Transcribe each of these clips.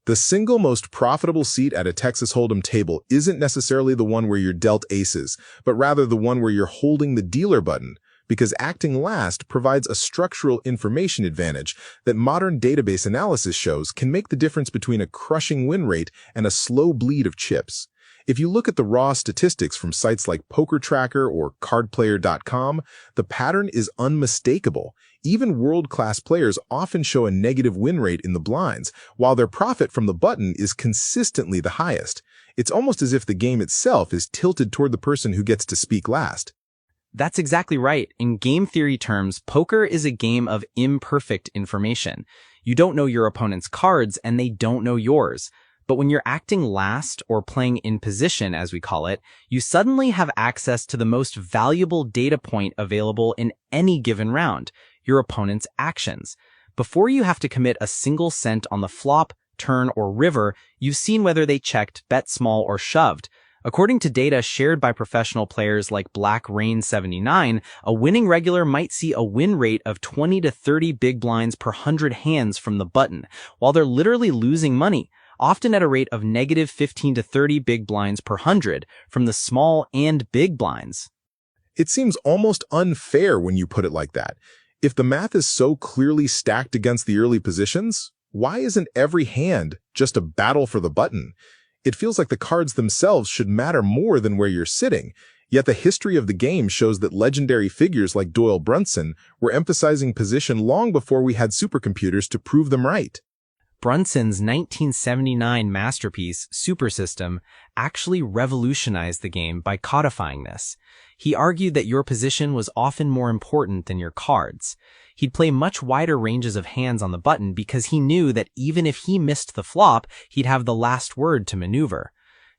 The single most profitable seat at a Texas Hold'em table isn't necessarily the one where you're dealt aces, but rather the one where you're holding the dealer button, because acting last provides a structural information advantage that modern database analysis shows can make the difference between a crushing win rate and a slow bleed of chips. If you look at the raw statistics from sites like PokerTracker or CardPlayer.com, the pattern is unmistakable. Even world-class players often show a negative win rate in the blinds, while their profit from the button is consistently the highest. It's almost as if the game itself is tilted toward the person who gets to speak last. That's exactly right. In game theory terms, poker is a game of imperfect information. You don't know your opponent's cards, and they don't know yours. But when you're acting last, or playing in position as we call it, you suddenly have access to the most valuable data point available in any given round, your opponent's actions. Before you have to commit a single cent on the flop, turn, or river, you've seen whether they checked, bet small, or shoved. According to data shared by professional players like Black Rain 79, a winning regular might see a win rate of 20 to 30 big blinds per 100 hands from the button, while they're literally losing money, often at a rate of negative 15 to 30 big blinds per 100 from the small and big blinds. It seems almost unfair when you put it like that. If the math is so clearly stacked against the early positions, why isn't every hand just a battle for the button? It feels like the cards themselves should matter more than where you're sitting, yet the history of the game shows that legendary figures like Doyle Brunson were emphasizing position long before we had supercomputers to prove them right. Brunson's 1979 masterpiece, Super System, actually revolutionized the game by codifying this. He argued that your position was often more important than your cards. He'd play much wider ranges of hands on the button because he knew that even if he missed the flop, he'd have the last word to maneuver.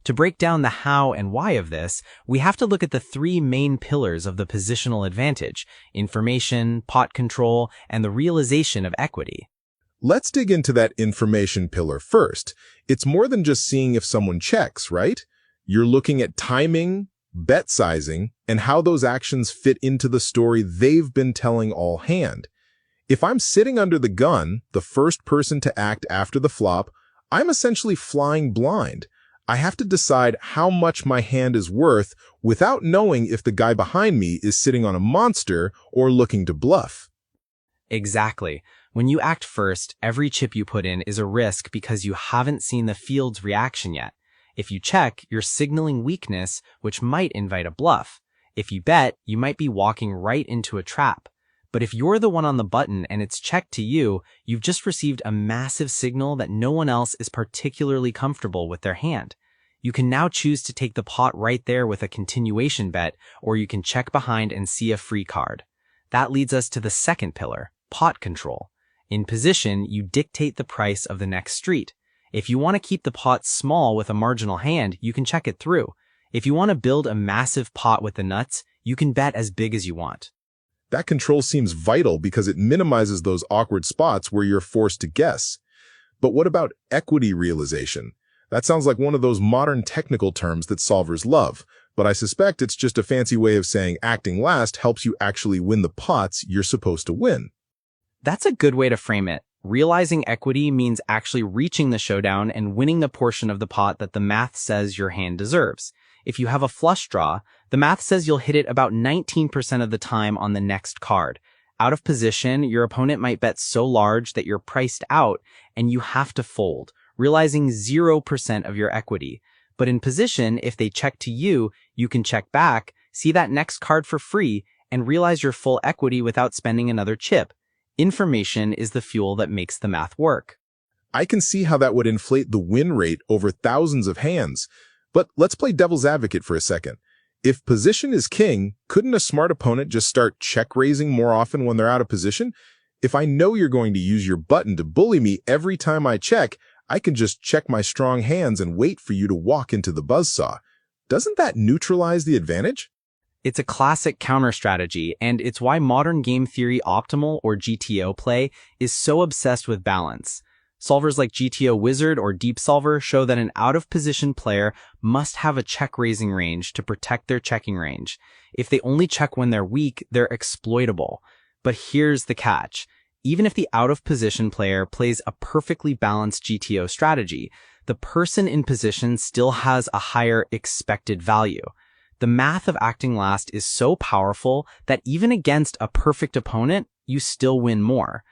To break down the how and why of this, we have to look at the three main pillars of the positional advantage: information, pot control, and the realization of equity. Let's dig into that information pillar first. It's more than just seeing if someone checks, right? You're looking at timing, bet sizing, and how those actions fit into the story they've been telling all hand. If I'm sitting under the gun, the first person to act after the flop, I'm essentially flying blind. I have to decide how much my hand is worth without knowing if the guy behind me is sitting on a monster or looking to bluff. Exactly. When you act first, every chip you put in is a risk because you haven't seen the field's reaction yet. If you check, you're signaling weakness, which might invite a bluff. If you bet, you might be walking right into a trap. But if you're the one on the button and it's checked to you, you've just received a massive signal that no one else is particularly comfortable with their hand. You can now choose to take the pot right there with a continuation bet, or you can check behind and see a free card. That leads us to the second pillar, pot control. In position, you dictate the price of the next street. If you want to keep the pot small with a marginal hand, you can check it through. If you want to build a massive pot with the nuts, you can bet as big as you want. That control seems vital because it minimizes those awkward spots where you're forced to guess. But what about equity realization? That sounds like one of those modern technical terms that solvers love, but I suspect it's just a fancy way of saying acting last helps you actually win the pots you're supposed to win. That's a good way to frame it. Realizing equity means actually reaching the showdown and winning the portion of the pot that the math says your hand deserves. If you have a flush draw, the math says you'll hit it about 19% of the time on the next card. Out of position, your opponent might bet so large that you're priced out and you have to fold, realizing 0% of your equity. But in position, if they check to you, you can check back, see that next card for free, and realize your full equity without spending another chip. Information is the fuel that makes the math work. I can see how that would inflate the win rate over thousands of hands. But let's play devil's advocate for a second. If position is king, couldn't a smart opponent just start check-raising more often when they're out of position? If I know you're going to use your button to bully me every time I check, I can just check my strong hands and wait for you to walk into the buzzsaw. Doesn't that neutralize the advantage? It's a classic counter strategy, and it's why modern game theory optimal or GTO play is so obsessed with balance. Solvers like GTO Wizard or Deep Solver show that an out-of-position player must have a check-raising range to protect their checking range. If they only check when they're weak, they're exploitable. But here's the catch. Even if the out-of-position player plays a perfectly balanced GTO strategy, the person in position still has a higher expected value. The math of acting last is so powerful that even against a perfect opponent, you still win more.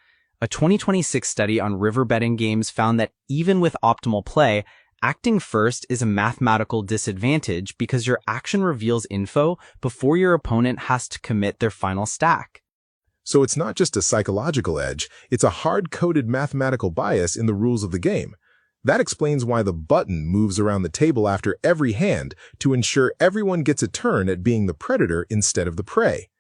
A 2026 study on river betting games found that even with optimal play, acting first is a mathematical disadvantage because your action reveals info before your opponent has to commit their final stack. So it's not just a psychological edge, it's a hard-coded mathematical bias in the rules of the game. That explains why the button moves around the table after every hand to ensure everyone gets a turn at being the predator instead of the prey.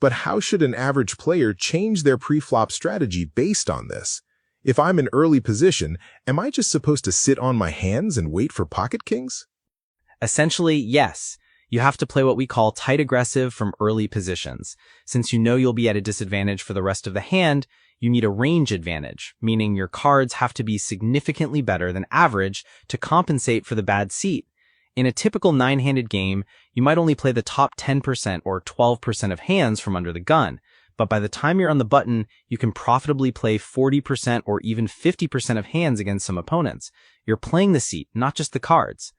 But how should an average player change their pre-flop strategy based on this? If I'm in early position, am I just supposed to sit on my hands and wait for pocket kings? Essentially, yes. You have to play what we call tight aggressive from early positions. Since you know you'll be at a disadvantage for the rest of the hand, you need a range advantage, meaning your cards have to be significantly better than average to compensate for the bad seat. In a typical 9-handed game, you might only play the top 10% or 12% of hands from under the gun, but by the time you're on the button, you can profitably play 40% or even 50% of hands against some opponents. You're playing the seat, not just the cards.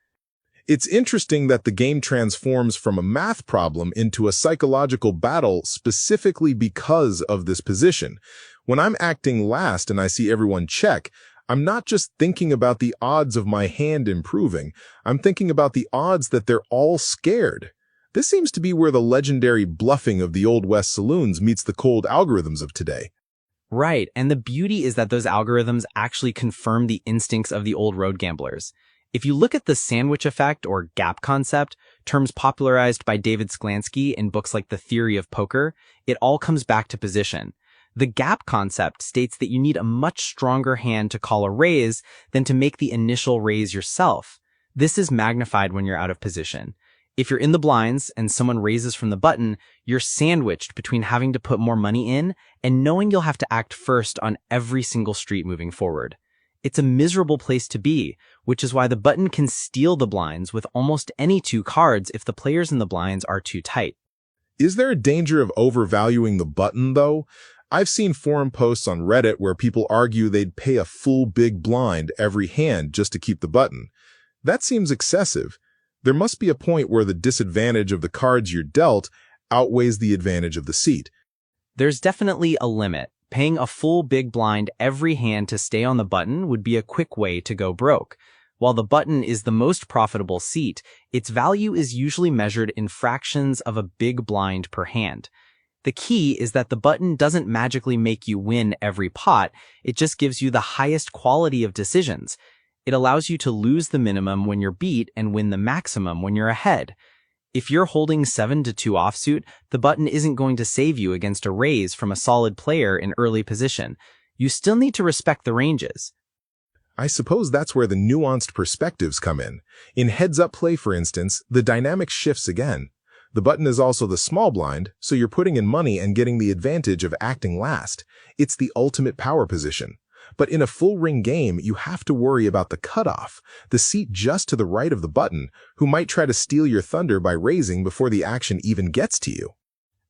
It's interesting that the game transforms from a math problem into a psychological battle specifically because of this position. When I'm acting last and I see everyone check, I'm not just thinking about the odds of my hand improving, I'm thinking about the odds that they're all scared. This seems to be where the legendary bluffing of the Old West saloons meets the cold algorithms of today. Right, and the beauty is that those algorithms actually confirm the instincts of the old road gamblers. If you look at the sandwich effect or gap concept, terms popularized by David Sklansky in books like The Theory of Poker, it all comes back to position. The gap concept states that you need a much stronger hand to call a raise than to make the initial raise yourself. This is magnified when you're out of position. If you're in the blinds and someone raises from the button, you're sandwiched between having to put more money in and knowing you'll have to act first on every single street moving forward. It's a miserable place to be, which is why the button can steal the blinds with almost any two cards if the players in the blinds are too tight. Is there a danger of overvaluing the button, though? I've seen forum posts on Reddit where people argue they'd pay a full big blind every hand just to keep the button. That seems excessive. There must be a point where the disadvantage of the cards you're dealt outweighs the advantage of the seat. There's definitely a limit. Paying a full big blind every hand to stay on the button would be a quick way to go broke. While the button is the most profitable seat, its value is usually measured in fractions of a big blind per hand. The key is that the button doesn't magically make you win every pot, it just gives you the highest quality of decisions. It allows you to lose the minimum when you're beat and win the maximum when you're ahead. If you're holding 7-2 offsuit, the button isn't going to save you against a raise from a solid player in early position. You still need to respect the ranges. I suppose that's where the nuanced perspectives come in. In heads-up play, for instance, the dynamic shifts again. The button is also the small blind, so you're putting in money and getting the advantage of acting last. It's the ultimate power position. But in a full-ring game, you have to worry about the cutoff, the seat just to the right of the button, who might try to steal your thunder by raising before the action even gets to you.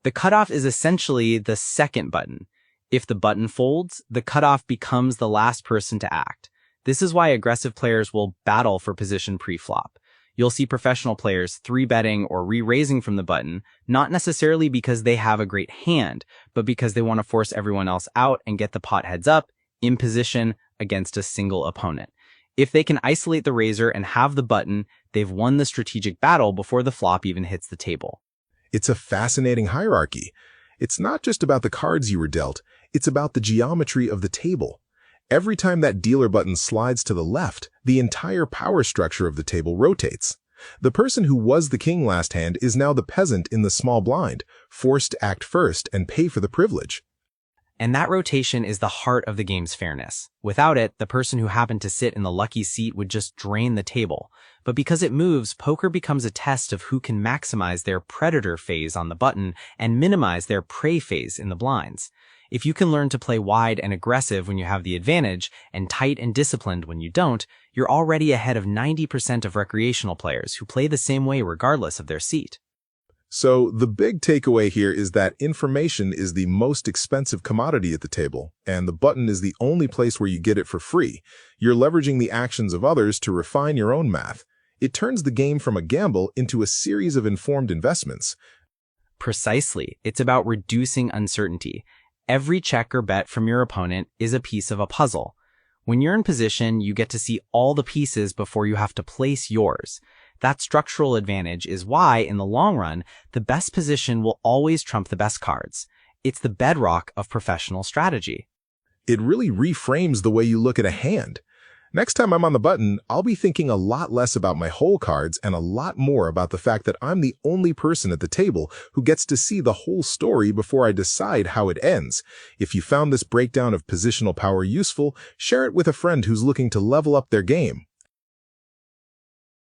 The cutoff is essentially the second button. If the button folds, the cutoff becomes the last person to act. This is why aggressive players will battle for position pre-flop. You'll see professional players 3-betting or re-raising from the button, not necessarily because they have a great hand, but because they want to force everyone else out and get the pot heads up, in position against a single opponent. If they can isolate the raiser and have the button, they've won the strategic battle before the flop even hits the table. It's a fascinating hierarchy. It's not just about the cards you were dealt, it's about the geometry of the table. Every time that dealer button slides to the left, the entire power structure of the table rotates. The person who was the king last hand is now the peasant in the small blind, forced to act first and pay for the privilege. And that rotation is the heart of the game's fairness. Without it, the person who happened to sit in the lucky seat would just drain the table. But because it moves, poker becomes a test of who can maximize their predator phase on the button and minimize their prey phase in the blinds. If you can learn to play wide and aggressive when you have the advantage, and tight and disciplined when you don't, you're already ahead of 90% of recreational players who play the same way regardless of their seat. So the big takeaway here is that information is the most expensive commodity at the table, and the button is the only place where you get it for free. You're leveraging the actions of others to refine your own math. It turns the game from a gamble into a series of informed investments. Precisely. It's about reducing uncertainty. Every check or bet from your opponent is a piece of a puzzle. When you're in position, you get to see all the pieces before you have to place yours. That structural advantage is why, in the long run, the best position will always trump the best cards. It's the bedrock of professional strategy. It really reframes the way you look at a hand. Next time I'm on the button, I'll be thinking a lot less about my whole cards and a lot more about the fact that I'm the only person at the table who gets to see the whole story before I decide how it ends. If you found this breakdown of positional power useful, share it with a friend who's looking to level up their game.